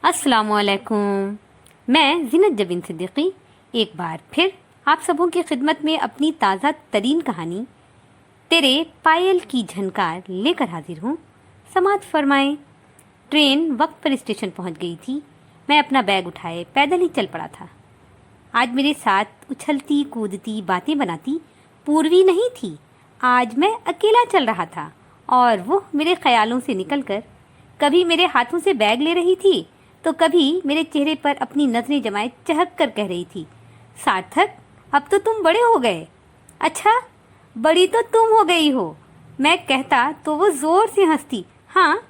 अस्सलामुअलैकुम। मैं ज़ीनत जबीन सिद्दीकी एक बार फिर आप सबों की खिदमत में अपनी ताज़ा तरीन कहानी तेरे पायल की झनकार लेकर हाजिर हूँ। समाअत फरमाएं। ट्रेन वक्त पर स्टेशन पहुँच गई थी। मैं अपना बैग उठाए पैदल ही चल पड़ा था। आज मेरे साथ उछलती कूदती बातें बनाती पूर्वी नहीं थी। आज मैं अकेला चल रहा था और वो मेरे ख्यालों से निकलकर कभी मेरे हाथों से बैग ले रही थी तो कभी मेरे चेहरे पर अपनी नजरें जमाए चहक कर कह रही थी, सार्थक अब तो तुम बड़े हो गए। अच्छा, बड़ी तो तुम हो गई हो। मैं कहता तो वो जोर से हंसती, हाँ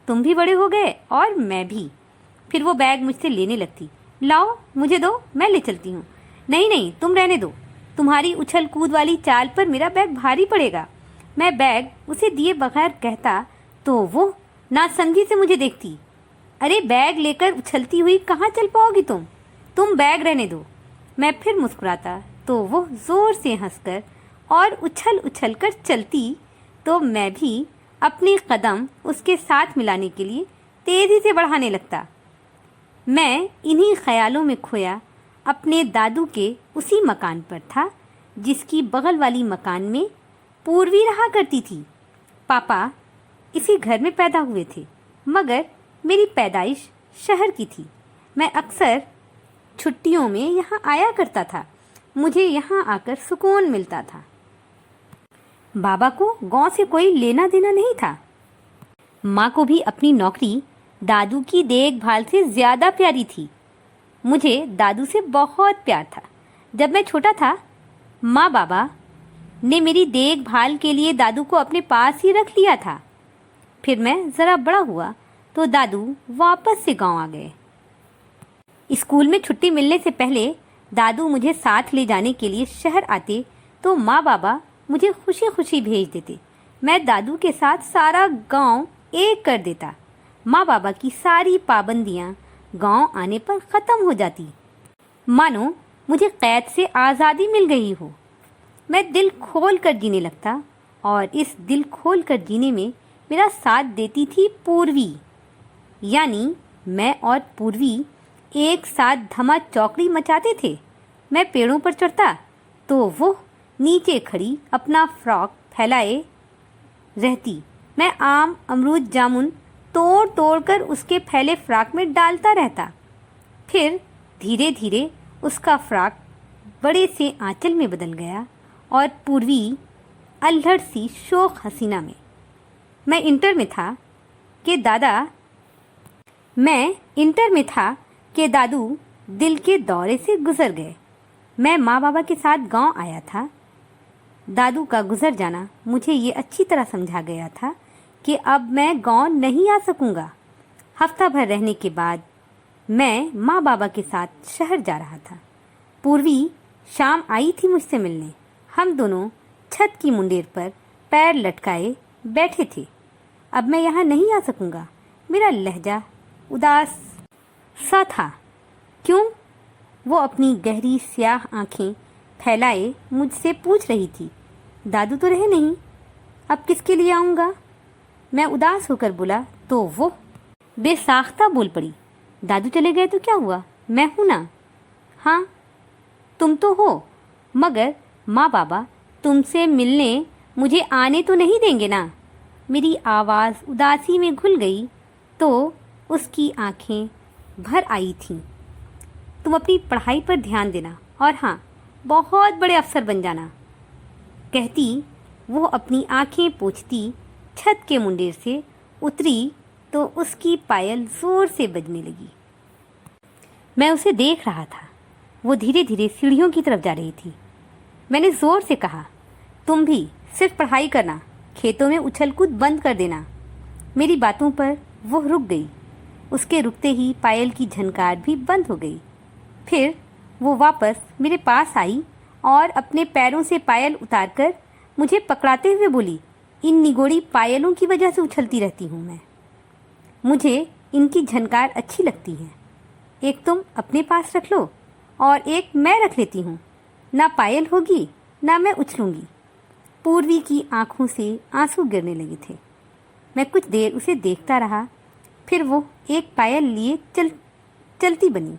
तुम भी बड़े हो गए और मैं भी। फिर वो बैग मुझसे लेने लगती, लाओ मुझे दो, मैं ले चलती हूँ। नहीं नहीं, तुम रहने दो, तुम्हारी उछल कूद वाली चाल पर मेरा बैग भारी पड़ेगा। मैं बैग उसे दिए बगैर कहता तो वो नासमझी से मुझे देखती, अरे बैग लेकर उछलती हुई कहाँ चल पाओगी तुम बैग रहने दो। मैं फिर मुस्कुराता तो वो जोर से हंसकर और उछल उछल कर चलती तो मैं भी अपने कदम उसके साथ मिलाने के लिए तेजी से बढ़ाने लगता। मैं इन्हीं ख्यालों में खोया अपने दादू के उसी मकान पर था जिसकी बगल वाली मकान में पूर्वी रहा करती थी। पापा इसी घर में पैदा हुए थे मगर मेरी पैदाइश शहर की थी। मैं अक्सर छुट्टियों में यहाँ आया करता था। मुझे यहाँ आकर सुकून मिलता था। बाबा को गांव से कोई लेना देना नहीं था। माँ को भी अपनी नौकरी दादू की देखभाल से ज़्यादा प्यारी थी। मुझे दादू से बहुत प्यार था। जब मैं छोटा था माँ बाबा ने मेरी देखभाल के लिए दादू को अपने पास ही रख लिया था। फिर मैं ज़रा बड़ा हुआ तो दादू वापस से गांव आ गए। स्कूल में छुट्टी मिलने से पहले दादू मुझे साथ ले जाने के लिए शहर आते तो माँ बाबा मुझे खुशी खुशी भेज देते। मैं दादू के साथ सारा गांव एक कर देता। माँ बाबा की सारी पाबंदियाँ गांव आने पर ख़त्म हो जाती, मानो मुझे कैद से आज़ादी मिल गई हो। मैं दिल खोल कर जीने लगता और इस दिल खोल कर जीने में मेरा साथ देती थी पूर्वी। यानी मैं और पूर्वी एक साथ धमा चौकड़ी मचाते थे। मैं पेड़ों पर चढ़ता तो वो नीचे खड़ी अपना फ्रॉक फैलाए रहती। मैं आम अमरूद जामुन तोड़ तोड़ कर उसके फैले फ्रॉक में डालता रहता। फिर धीरे धीरे उसका फ्रॉक बड़े से आंचल में बदल गया और पूर्वी अल्हड़ सी शोख हसीना में। मैं इंटर में था कि दादू दिल के दौरे से गुजर गए। मैं माँ बाबा के साथ गांव आया था। दादू का गुजर जाना मुझे ये अच्छी तरह समझा गया था कि अब मैं गांव नहीं आ सकूंगा। हफ्ता भर रहने के बाद मैं माँ बाबा के साथ शहर जा रहा था। पूर्वी शाम आई थी मुझसे मिलने। हम दोनों छत की मुंडेर पर पैर लटकाए बैठे थे। अब मैं यहाँ नहीं आ सकूंगा। मेरा लहजा उदास सा था। क्यों? वो अपनी गहरी स्याह आंखें फैलाए मुझसे पूछ रही थी, दादू तो रहे नहीं, अब किसके लिए आऊँगा? मैं उदास होकर बोला तो वो बेसाख्ता बोल पड़ी, दादू चले गए तो क्या हुआ, मैं हूँ ना। हाँ तुम तो हो, मगर माँ बाबा तुमसे मिलने मुझे आने तो नहीं देंगे ना। मेरी आवाज़ उदासी में घुल गई तो उसकी आंखें भर आई थीं। तुम अपनी पढ़ाई पर ध्यान देना और हाँ, बहुत बड़े अफसर बन जाना, कहती वो अपनी आंखें पोंछती छत के मुंडेर से उतरी तो उसकी पायल जोर से बजने लगी। मैं उसे देख रहा था। वो धीरे धीरे सीढ़ियों की तरफ जा रही थी। मैंने जोर से कहा, तुम भी सिर्फ पढ़ाई करना, खेतों में उछल कूद बंद कर देना। मेरी बातों पर वो रुक गई। उसके रुकते ही पायल की झनकार भी बंद हो गई। फिर वो वापस मेरे पास आई और अपने पैरों से पायल उतारकर मुझे पकड़ाते हुए बोली, इन निगोड़ी पायलों की वजह से उछलती रहती हूँ मैं। मुझे इनकी झनकार अच्छी लगती है। एक तुम अपने पास रख लो और एक मैं रख लेती हूँ। ना पायल होगी ना मैं उछलूंगी। पूर्वी की आंखों से आंसू गिरने लगे थे। मैं कुछ देर उसे देखता रहा। फिर वो एक पायल लिए चलती बनी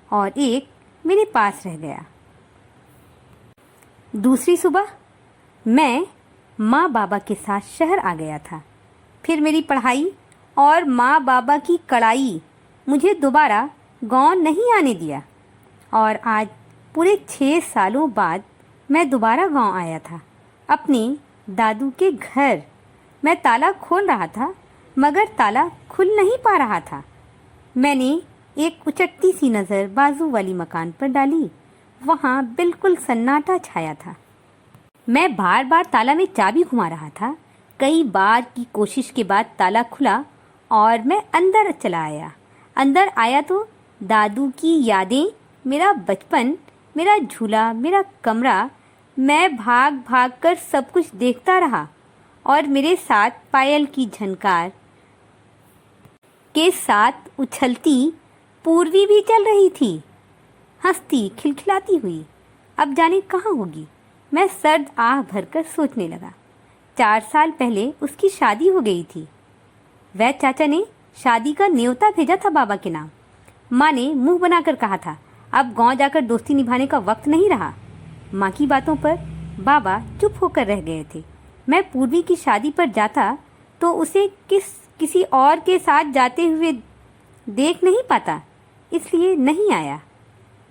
और एक मेरे पास रह गया। दूसरी सुबह मैं माँ बाबा के साथ शहर आ गया था। फिर मेरी पढ़ाई और माँ बाबा की कड़ाई मुझे दोबारा गांव नहीं आने दिया और आज पूरे 6 सालों बाद मैं दोबारा गांव आया था। अपने दादू के घर मैं ताला खोल रहा था मगर ताला खुल नहीं पा रहा था। मैंने एक उचटती सी नज़र बाजू वाली मकान पर डाली। वहाँ बिल्कुल सन्नाटा छाया था। मैं बार बार ताला में चाबी घुमा रहा था। कई बार की कोशिश के बाद ताला खुला और मैं अंदर चला आया। अंदर आया तो दादू की यादें, मेरा बचपन, मेरा झूला, मेरा कमरा, मैं भाग भाग कर सब कुछ देखता रहा और मेरे साथ पायल की झनकार के साथ उछलती पूर्वी भी चल रही थी, हंसती खिलखिलाती हुई। अब जाने कहाँ होगी। मैं सर्द आह भरकर सोचने लगा। 4 साल पहले उसकी शादी हो गई थी। वह चाचा ने शादी का न्योता भेजा था बाबा के नाम। माँ ने मुंह बनाकर कहा था अब गांव जाकर दोस्ती निभाने का वक्त नहीं रहा। माँ की बातों पर बाबा चुप होकर रह गए थे। मैं पूर्वी की शादी पर जाता तो उसे किसी और के साथ जाते हुए देख नहीं पाता, इसलिए नहीं आया।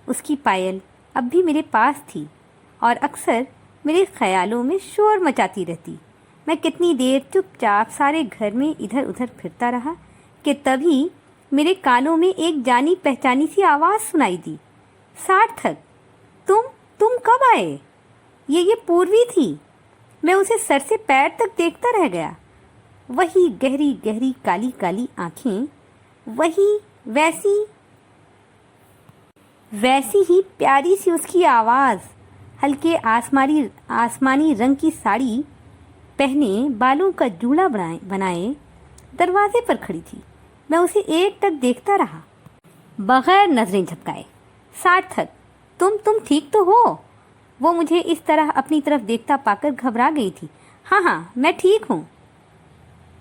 उसकी पायल अब भी मेरे पास थी और अक्सर मेरे ख्यालों में शोर मचाती रहती। मैं कितनी देर चुपचाप सारे घर में इधर उधर फिरता रहा कि तभी मेरे कानों में एक जानी पहचानी सी आवाज़ सुनाई दी। सार्थक, तुम कब आए? ये पूर्वी थी। मैं उसे सर से पैर तक देखता रह गया। वही गहरी गहरी काली काली आँखें, वही वैसी ही प्यारी सी उसकी आवाज़। हल्के आसमानी रंग की साड़ी पहने, बालों का जूड़ा बनाए दरवाजे पर खड़ी थी। मैं उसे एक टक देखता रहा बगैर नजरें झपकाए। सार्थक, तुम ठीक तो हो? वो मुझे इस तरह अपनी तरफ देखता पाकर घबरा गई थी। हाँ, मैं ठीक हूँ।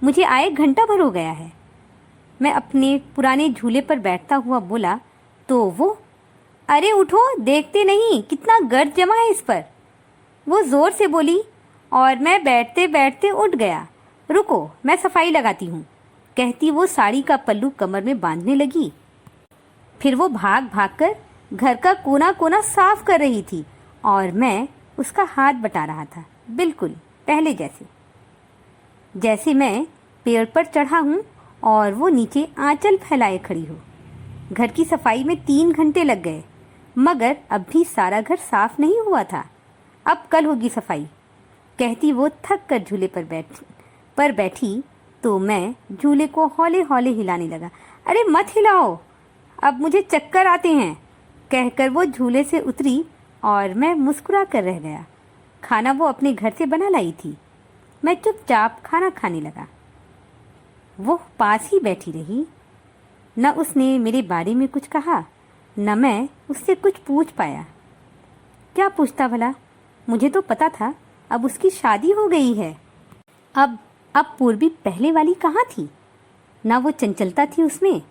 मुझे आए घंटा भर हो गया है। मैं अपने पुराने झूले पर बैठता हुआ बोला तो वो, अरे उठो, देखते नहीं कितना गर्द जमा है इस पर, वो जोर से बोली और मैं बैठते बैठते उठ गया। रुको, मैं सफाई लगाती हूँ, कहती वो साड़ी का पल्लू कमर में बांधने लगी। फिर वो भाग भाग कर घर का कोना कोना साफ कर रही थी और मैं उसका हाथ बटा रहा था, बिल्कुल पहले जैसे मैं पेड़ पर चढ़ा हूँ और वो नीचे आंचल फैलाए खड़ी हो। घर की सफाई में 3 घंटे लग गए मगर अब भी सारा घर साफ नहीं हुआ था। अब कल होगी सफाई, कहती वो थक कर झूले पर बैठी तो मैं झूले को हौले हौले हिलाने लगा। अरे मत हिलाओ, अब मुझे चक्कर आते हैं, कहकर वो झूले से उतरी और मैं मुस्कुरा कर रह गया। खाना वो अपने घर से बना लाई थी। मैं चुपचाप खाना खाने लगा। वो पास ही बैठी रही। न उसने मेरे बारे में कुछ कहा, न मैं उससे कुछ पूछ पाया। क्या पूछता भला? मुझे तो पता था अब उसकी शादी हो गई है। अब पूर्वी पहले वाली कहाँ थी? ना वो चंचलता थी उसमें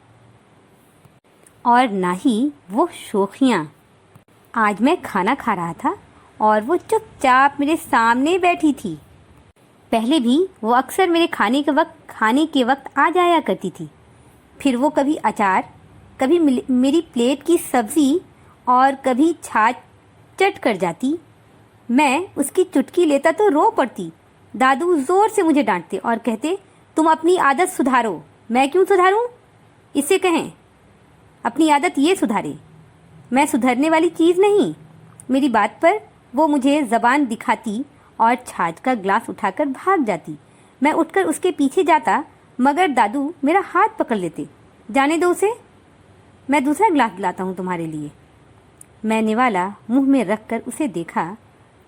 और ना ही वो शोखियाँ। आज मैं खाना खा रहा था और वो चुपचाप मेरे सामने बैठी थी। पहले भी वो अक्सर मेरे खाने के वक्त आ जाया करती थी। फिर वो कभी अचार, कभी मेरी प्लेट की सब्ज़ी और कभी छाछ चट कर जाती। मैं उसकी चुटकी लेता तो रो पड़ती। दादू ज़ोर से मुझे डांटते और कहते, तुम अपनी आदत सुधारो। मैं क्यों सुधारूं? इसे कहें अपनी आदत ये सुधारे। मैं सुधरने वाली चीज़ नहीं। मेरी बात पर वो मुझे ज़बान दिखाती और छाछ का ग्लास उठाकर भाग जाती। मैं उठकर उसके पीछे जाता मगर दादू मेरा हाथ पकड़ लेते। जाने दो उसे, मैं दूसरा ग्लास लाता हूँ तुम्हारे लिए। मैं निवाला मुंह में रखकर उसे देखा।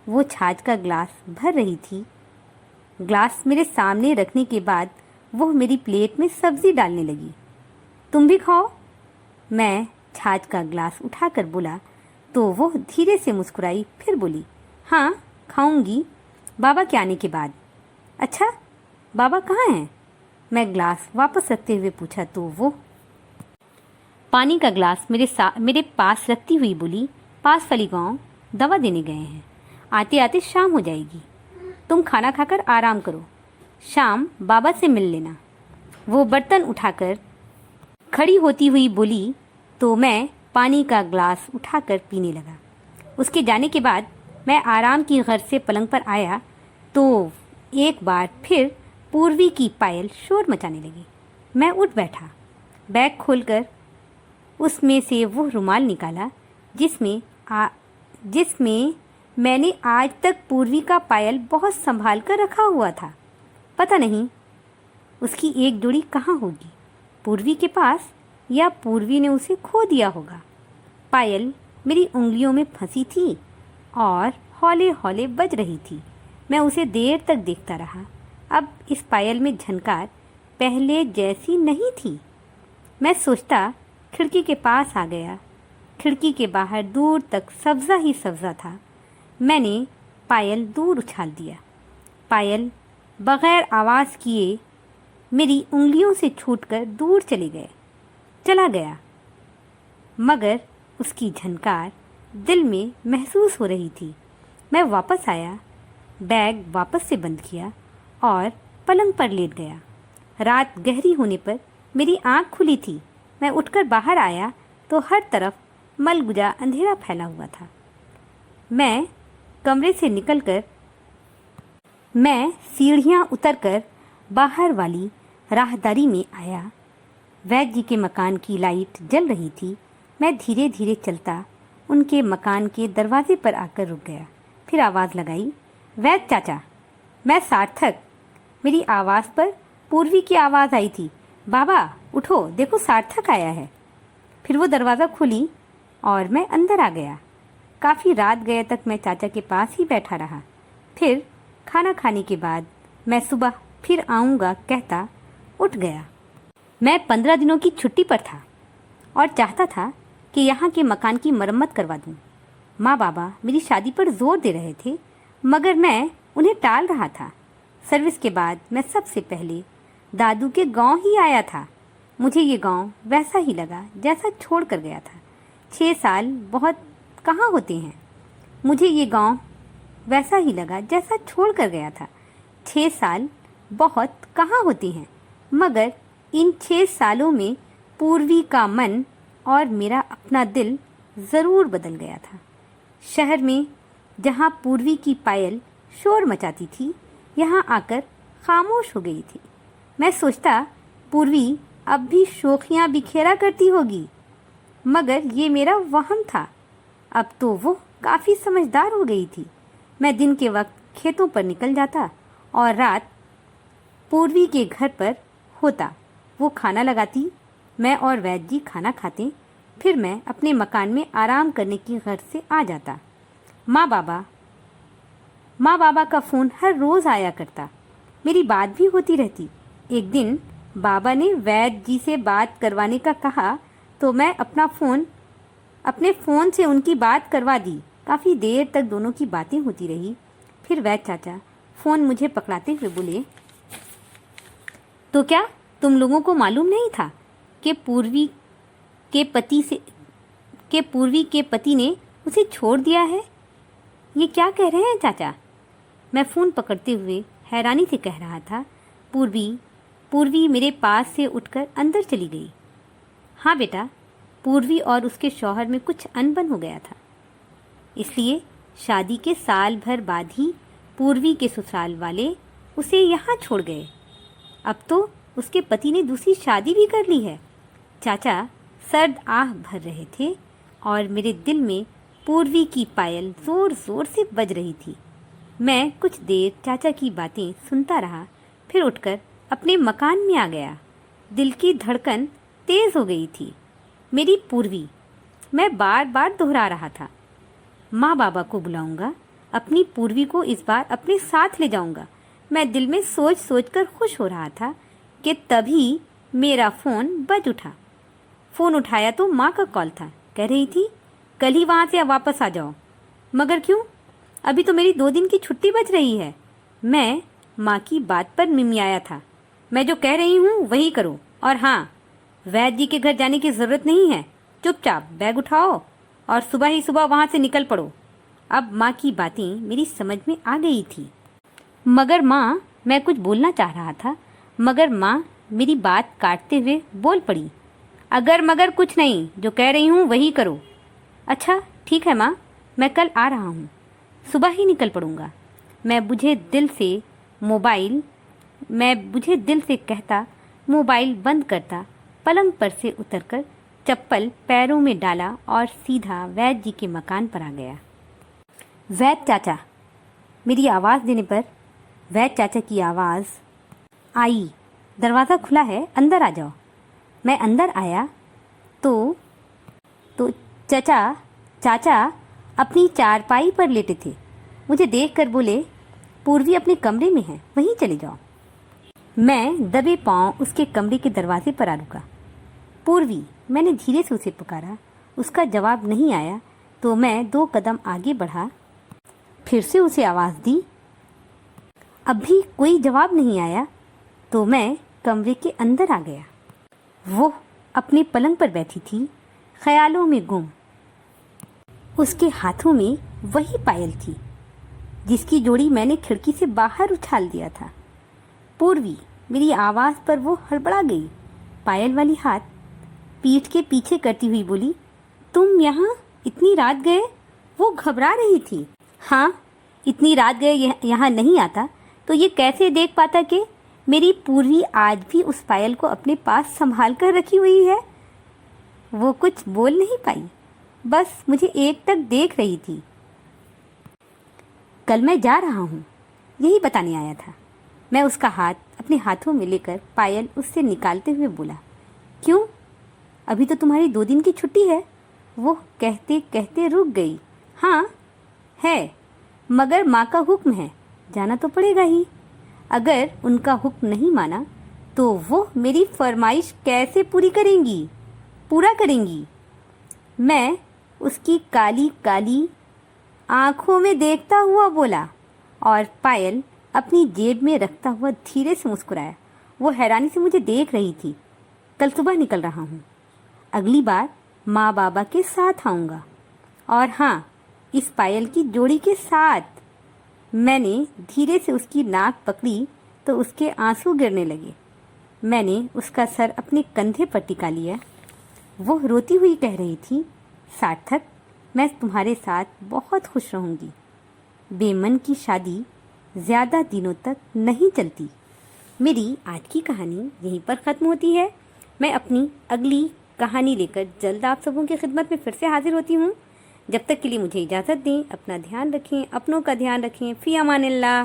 वो छाछ का ग्लास भर रही थी। ग्लास मेरे सामने रखने के बाद वो मेरी प्लेट में सब्ज़ी डालने लगी। तुम भी खाओ, मैं छाछ का ग्लास उठाकर बोला तो वो धीरे से मुस्कुराई। फिर बोली, हाँ खाऊंगी, बाबा के आने के बाद। अच्छा, बाबा कहाँ हैं? मैं ग्लास वापस रखते हुए पूछा तो वो पानी का ग्लास मेरे पास रखती हुई बोली, पास वाली गांव दवा देने गए हैं, आते आते शाम हो जाएगी, तुम खाना खाकर आराम करो, शाम बाबा से मिल लेना। वो बर्तन उठाकर खड़ी होती हुई बोली तो मैं पानी का ग्लास उठाकर पीने लगा। उसके जाने के बाद मैं आराम की गर्ज से पलंग पर आया तो एक बार फिर पूर्वी की पायल शोर मचाने लगी। मैं उठ बैठा, बैग खोलकर उसमें से वो रुमाल निकाला जिसमें मैंने आज तक पूर्वी का पायल बहुत संभाल कर रखा हुआ था। पता नहीं उसकी एक जोड़ी कहाँ होगी, पूर्वी के पास या पूर्वी ने उसे खो दिया होगा। पायल मेरी उंगलियों में फंसी थी और हौले हौले बज रही थी। मैं उसे देर तक देखता रहा। अब इस पायल में झनकार पहले जैसी नहीं थी। मैं सोचता खिड़की के पास आ गया। खिड़की के बाहर दूर तक सब्ज़ा ही सब्ज़ा था। मैंने पायल दूर उछाल दिया। पायल बग़ैर आवाज़ किए मेरी उंगलियों से छूटकर दूर चला गया, मगर उसकी झनकार दिल में महसूस हो रही थी। मैं वापस आया, बैग वापस से बंद किया और पलंग पर लेट गया। रात गहरी होने पर मेरी आँख खुली थी। मैं उठकर बाहर आया तो हर तरफ मलगुजा अंधेरा फैला हुआ था। मैं कमरे से निकलकर सीढ़ियाँ उतरकर बाहर वाली राहदारी में आया। वैद्य जी के मकान की लाइट जल रही थी। मैं धीरे धीरे चलता उनके मकान के दरवाजे पर आकर रुक गया। फिर आवाज़ लगाई, वैद्य चाचा। मैं सार्थक। मेरी आवाज़ पर पूर्वी की आवाज़ आई थी, बाबा उठो, देखो सार्थक आया है। फिर वो दरवाज़ा खुली और मैं अंदर आ गया। काफ़ी रात गए तक मैं चाचा के पास ही बैठा रहा। फिर खाना खाने के बाद मैं सुबह फिर आऊँगा कहता उठ गया। मैं 15 दिनों की छुट्टी पर था और चाहता था कि यहाँ के मकान की मरम्मत करवा दूँ। माँ बाबा मेरी शादी पर जोर दे रहे थे, मगर मैं उन्हें टाल रहा था। सर्विस के बाद मैं सबसे पहले दादू के गांव ही आया था। मुझे ये गांव वैसा ही लगा जैसा छोड़ कर गया था। 6 साल बहुत कहाँ होते हैं। मुझे ये गांव वैसा ही लगा जैसा छोड़ कर गया था। 6 साल बहुत कहाँ होते हैं, मगर इन 6 सालों में पूर्वी का मन और मेरा अपना दिल ज़रूर बदल गया था। शहर में जहाँ पूर्वी की पायल शोर मचाती थी, यहाँ आकर खामोश हो गई थी। मैं सोचता पूर्वी अब भी शोखियाँ बिखेरा करती होगी, मगर ये मेरा वहम था। अब तो वो काफ़ी समझदार हो गई थी। मैं दिन के वक्त खेतों पर निकल जाता और रात पूर्वी के घर पर होता। वो खाना लगाती, मैं और वैद्य जी खाना खाते। फिर मैं अपने मकान में आराम करने की गर्ज से आ जाता। माँ बाबा का फ़ोन हर रोज़ आया करता। मेरी बात भी होती रहती। एक दिन बाबा ने वैद्य जी से बात करवाने का कहा तो मैं अपने फ़ोन से उनकी बात करवा दी। काफ़ी देर तक दोनों की बातें होती रही। फिर वैद्य चाचा फ़ोन मुझे पकड़ाते हुए बोले, तो क्या तुम लोगों को मालूम नहीं था कि पूर्वी के पति ने उसे छोड़ दिया है? ये क्या कह रहे हैं चाचा? मैं फ़ोन पकड़ते हुए हैरानी से कह रहा था। पूर्वी मेरे पास से उठकर अंदर चली गई। हाँ बेटा, पूर्वी और उसके शौहर में कुछ अनबन हो गया था, इसलिए शादी के साल भर बाद ही पूर्वी के ससुराल वाले उसे यहाँ छोड़ गए। अब तो उसके पति ने दूसरी शादी भी कर ली है। चाचा सर्द आह भर रहे थे और मेरे दिल में पूर्वी की पायल ज़ोर ज़ोर से बज रही थी। मैं कुछ देर चाचा की बातें सुनता रहा, फिर उठकर अपने मकान में आ गया। दिल की धड़कन तेज़ हो गई थी। मेरी पूर्वी, मैं बार बार दोहरा रहा था। माँ बाबा को बुलाऊंगा, अपनी पूर्वी को इस बार अपने साथ ले जाऊंगा। मैं दिल में सोच सोच कर खुश हो रहा था कि तभी मेरा फ़ोन बज उठा। फ़ोन उठाया तो माँ का कॉल था। कह रही थी, कल ही वहाँ से वापस आ जाओ। मगर क्यों? अभी तो मेरी 2 दिन की छुट्टी बच रही है। मैं माँ की बात पर मिमियाया था। मैं जो कह रही हूँ वही करो। और हाँ, वैद्य जी के घर जाने की जरूरत नहीं है। चुपचाप बैग उठाओ और सुबह ही सुबह वहां से निकल पड़ो। अब माँ की बातें मेरी समझ में आ गई थी, मगर माँ, मैं कुछ बोलना चाह रहा था, मगर माँ मेरी बात काटते हुए बोल पड़ी, अगर मगर कुछ नहीं, जो कह रही हूँ वही करो। अच्छा ठीक है माँ, मैं कल आ रहा हूँ, सुबह ही निकल पड़ूंगा। मैं बुझे दिल से कहता, मोबाइल बंद करता, पलंग पर से उतरकर चप्पल पैरों में डाला और सीधा वैद्य जी के मकान पर आ गया। वैद्य चाचा, मेरी आवाज़ देने पर वैद्य चाचा की आवाज़ आई, दरवाज़ा खुला है, अंदर आ जाओ। मैं अंदर आया तो चाचा अपनी चारपाई पर लेटे थे। मुझे देखकर बोले, पूर्वी अपने कमरे में है, वहीं चले जाओ। मैं दबे पांव उसके कमरे के दरवाजे पर आ रुका। पूर्वी, मैंने धीरे से उसे पुकारा। उसका जवाब नहीं आया तो मैं 2 कदम आगे बढ़ा, फिर से उसे आवाज़ दी। अब भी कोई जवाब नहीं आया तो मैं कमरे के अंदर आ गया। वो अपने पलंग पर बैठी थी, ख्यालों में गुम। उसके हाथों में वही पायल थी जिसकी जोड़ी मैंने खिड़की से बाहर उछाल दिया था। पूर्वी, मेरी आवाज़ पर वो हड़बड़ा गई। पायल वाली हाथ पीठ के पीछे करती हुई बोली, तुम यहाँ इतनी रात गए? वो घबरा रही थी। हाँ, इतनी रात गए यहाँ नहीं आता तो ये कैसे देख पाता कि मेरी पूर्वी आज भी उस पायल को अपने पास संभाल कर रखी हुई है। वो कुछ बोल नहीं पाई, बस मुझे एकटक देख रही थी। कल मैं जा रहा हूँ, यही बताने आया था। मैं उसका हाथ अपने हाथों में लेकर पायल उससे निकालते हुए बोला, क्यों, अभी तो तुम्हारी 2 दिन की छुट्टी है। वो कहते कहते रुक गई। हाँ है, मगर माँ का हुक्म है, जाना तो पड़ेगा ही। अगर उनका हुक्म नहीं माना तो वो मेरी फरमाइश कैसे पूरा करेंगी। मैं उसकी काली काली आंखों में देखता हुआ बोला और पायल अपनी जेब में रखता हुआ धीरे से मुस्कुराया। वो हैरानी से मुझे देख रही थी। कल सुबह निकल रहा हूँ, अगली बार माँ बाबा के साथ आऊँगा, और हाँ, इस पायल की जोड़ी के साथ। मैंने धीरे से उसकी नाक पकड़ी तो उसके आंसू गिरने लगे। मैंने उसका सर अपने कंधे पर टिका लिया। वो रोती हुई कह रही थी, सार्थक, मैं तुम्हारे साथ बहुत खुश रहूँगी। बेमन की शादी ज़्यादा दिनों तक नहीं चलती। मेरी आज की कहानी यहीं पर ख़त्म होती है। मैं अपनी अगली कहानी लेकर जल्द आप सबों की खिदमत में फिर से हाजिर होती हूँ। जब तक के लिए मुझे इजाज़त दें। अपना ध्यान रखें, अपनों का ध्यान रखें। फ़ी अमानिल्लाह।